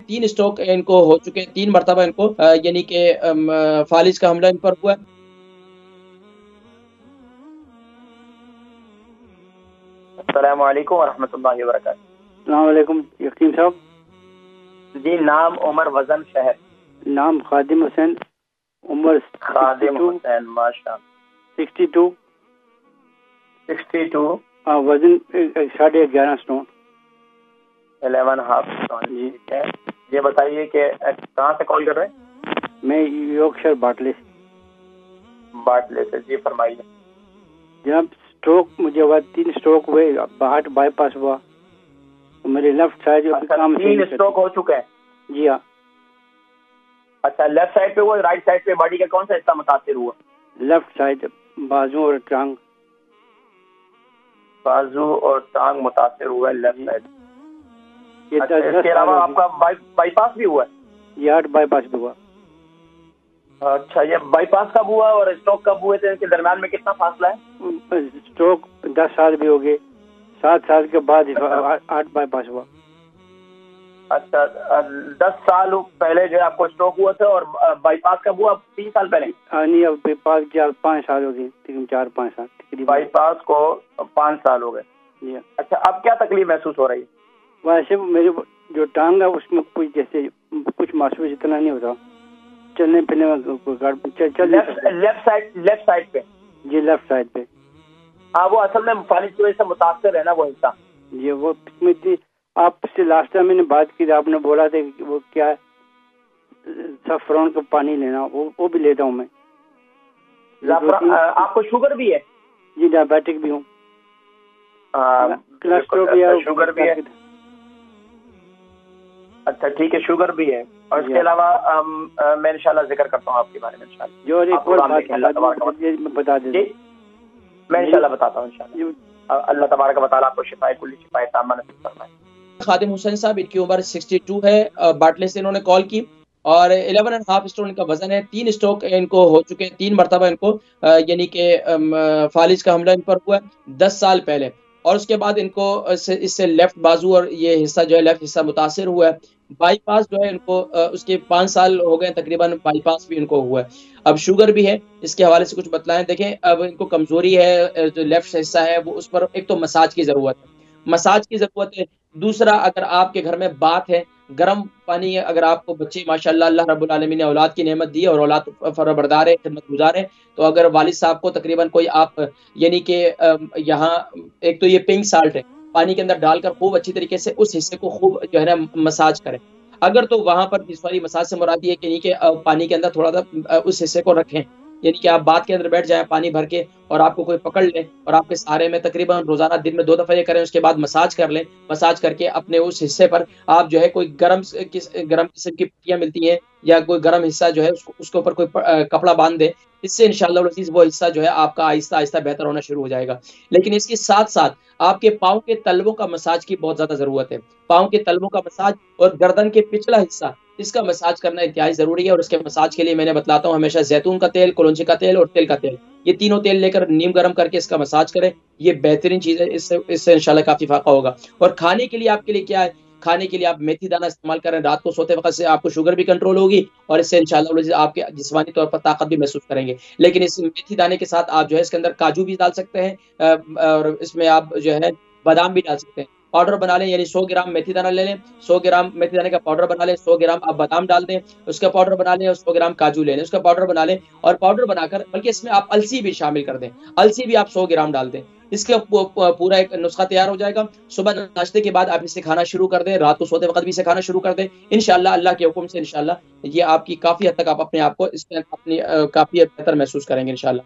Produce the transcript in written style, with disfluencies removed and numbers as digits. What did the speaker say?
3 stroke ان کو ہو چکے ہیں، 3 مرتبہ ان کو یعنی کہ فالج کا حملہ ان پر ہوا ہے۔ السلام علیکم ورحمۃ اللہ وبرکاتہ۔ السلام علیکم یقین صاحب۔ جی، نام عمر، وزن شہر؟ نام خادم حسین، عمر خادم حسین، ماشاء اللہ۔ 62 62، وزن 11.5 اسٹون۔ 11.5 اسٹون، جی ٹھیک ہے۔ یہ بتائیے کہ کہاں سے کال کر رہے ہیں؟ میں یورکشائر باٹلے سے۔ باٹلے سے، جی فرمائیے۔ جناب اسٹروک مجھے ہوا، 3 اسٹروک ہوئے، ہارٹ بائی پاس ہوا، میرے لیفٹ سائڈ کام 3 اسٹروک ہو چکے ہیں؟ جی ہاں۔ اچھا، لیفٹ سائڈ پہ ہوا، رائٹ سائڈ پہ باڈی کا کون سا حصہ متاثر ہوا؟ لیفٹ سائڈ، بازو اور ٹانگ۔ بازو اور ٹانگ متاثر ہوا ہے لیفٹ سائڈ۔ یہ اچھا، اس کے علاوہ آپ کا بائی پاس بھی ہوا ہے؟ یہ ہارٹ بائی پاس بھی ہوا۔ اچھا، یہ بائی پاس کب ہوا اور اسٹروک کب ہوئے تھے؟ ان کے درمیان میں کتنا فاصلہ ہے؟ اسٹروک 10 سال بھی ہو گئے، 7 سال کے بعد ہارٹ بائی پاس ہوا۔ اچھا، 10 سال پہلے جو ہے آپ کو اسٹروک ہوا تھا، اور بائی پاس کب ہوا؟ 3 سال پہلے؟ نہیں، اب بائی پاس 4-5 سال ہو گئے، 4-5 سال۔ بائی پاس کو 5 سال ہو گئے۔ جی۔ اچھا، اب کیا تکلیف محسوس ہو رہی ہے؟ ویسے میری جو ٹانگ ہے اس میں کچھ جیسے کچھ محسوس اتنا نہیں ہوتا، چلنے پھرنے میں لیفٹ سائڈ پہ؟ جی لیفٹ سائڈ پہ۔ ہاں، وہ اصل میں فالج کی وجہ سے متاثر ہے نا وہ حصہ؟ جی، وہ آپ سے لاسٹ ٹائم میں نے بات کی تھی، آپ نے بولا تھا کہ وہ کیا زعفران کا پانی لینا، وہ بھی لیتا ہوں میں۔ آپ کو شوگر بھی ہے؟ جی، ڈائبیٹک بھی ہوں، کولیسٹرول بھی ہے، شوگر بھی ہے۔ اچھا ٹھیک ہے، شوگر بھی ہے، اور اس کے علاوہ میں انشاءاللہ ذکر کرتا ہوں آپ کے بارے میں انشاءاللہ۔ جو بتا دیں، جی میں انشاءاللہ بتاتا ہوں انشاءاللہ۔ اللہ تبارک و تعالیٰ آپ کو شفائے کلی شفائے تامہ نصیب فرمائے۔ خادم حسین صاحب، ان کی عمر 62 ہے، باٹلے سے انہوں نے کال کی، اور 11.5 اسٹون ان کا وزن ہے، 3 اسٹروک ان کو ہو چکے ہیں، 3 مرتبہ ان کو یعنی کہ فالج کا حملہ ان پر ہوا ہے 10 سال پہلے، اور اس کے بعد ان کو اس سے لیفٹ بازو اور یہ حصہ جو ہے لیفٹ حصہ متاثر ہوا ہے۔ بائی پاس جو ہے ان کو اس کے 5 سال ہو گئے تقریباً، بائی پاس بھی ان کو ہوا ہے۔ اب شوگر بھی ہے، اس کے حوالے سے کچھ بتلائیں۔ دیکھیں، اب ان کو کمزوری ہے، جو لیفٹ حصہ ہے وہ، اس پر ایک تو مساج کی ضرورت ہے، مساج کی ضرورت ہے۔ دوسرا، اگر آپ کے گھر میں بات ہے، گرم پانی ہے، اگر آپ کو بچے ماشاءاللہ اللہ رب العالمین نے اولاد کی نعمت دی ہے اور اولاد فربردار ہے، خدمت گزار ہے، تو اگر والد صاحب کو تقریباً کوئی آپ یعنی کہ یہاں ایک تو یہ پنک سالٹ ہے، پانی کے اندر ڈال کر خوب اچھی طریقے سے اس حصے کو خوب جو ہے نا مساج کریں۔ اگر تو وہاں پر اس والی مساج سے مراد یہ ہے کہ نہیں کہ پانی کے اندر تھوڑا سا اس حصے کو رکھیں، یعنی کہ آپ بات کے اندر بیٹھ جائیں پانی بھر کے، اور آپ کو کوئی پکڑ لے اور آپ کے سہارے میں تقریباً روزانہ دن میں 2 دفعہ یہ کریں، اس کے بعد مساج کر لیں۔ مساج کر کے اپنے اس حصے پر آپ جو ہے کوئی گرم قسم کی پٹیاں ملتی ہیں یا کوئی گرم حصہ جو ہے اس کے اوپر کوئی کپڑا باندھ دیں، اس سے انشاءاللہ العزیز وہ حصہ جو ہے آپ کا آہستہ آہستہ بہتر ہونا شروع ہو جائے گا۔ لیکن اس کے ساتھ ساتھ آپ کے پاؤں کے تلووں کا مساج کی بہت زیادہ ضرورت ہے، پاؤں کے تلووں کا مساج اور گردن کے پچھلا حصہ، اس کا مساج کرنا انتہائی ضروری ہے۔ اور اس کے مساج کے لیے میں نے بتلاتا ہوں ہمیشہ زیتون کا تیل، کلونجی کا تیل اور تل کا تیل، یہ تینوں تیل لے کر نیم گرم کر کے اس کا مساج کریں، یہ بہترین چیز ہے، اس سے انشاءاللہ کافی فائدہ ہوگا۔ اور کھانے کے لیے آپ کے لیے کیا ہے؟ کھانے کے لیے آپ میتھی دانہ استعمال کریں، رات کو سوتے وقت سے آپ کو شوگر بھی کنٹرول ہوگی، اور اس سے انشاءاللہ آپ کے جسمانی طور پر طاقت بھی محسوس کریں گے۔ لیکن اس میتھی دانے کے ساتھ آپ جو ہے اس کے اندر کاجو بھی ڈال سکتے ہیں، اور اس میں آپ جو ہے بادام بھی ڈال سکتے ہیں۔ پاؤڈر بنا لیں، یعنی 100 گرام میتھی دانہ لے لیں، 100 گرام میتھی دانے کا پاؤڈر بنا لیں، 100 گرام آپ بادام ڈال دیں، اس کا پاؤڈر بنا لیں، اور 100 گرام کاجو لے لیں، اس کا پاؤڈر بنا لیں، اور پاؤڈر بنا کر بلکہ اس میں آپ السی بھی شامل کر دیں، السی بھی آپ 100 گرام ڈال دیں، اس کا پورا ایک نسخہ تیار ہو جائے گا۔ صبح ناشتے کے بعد آپ اسے کھانا شروع کر دیں، رات کو سوتے وقت بھی اسے کھانا شروع کر دیں، انشاءاللہ اللہ کے حکم سے انشاءاللہ یہ آپ کی کافی حد تک آپ اپنے آپ کو اس میں اپنی کافی بہتر محسوس کریں گے انشاءاللہ۔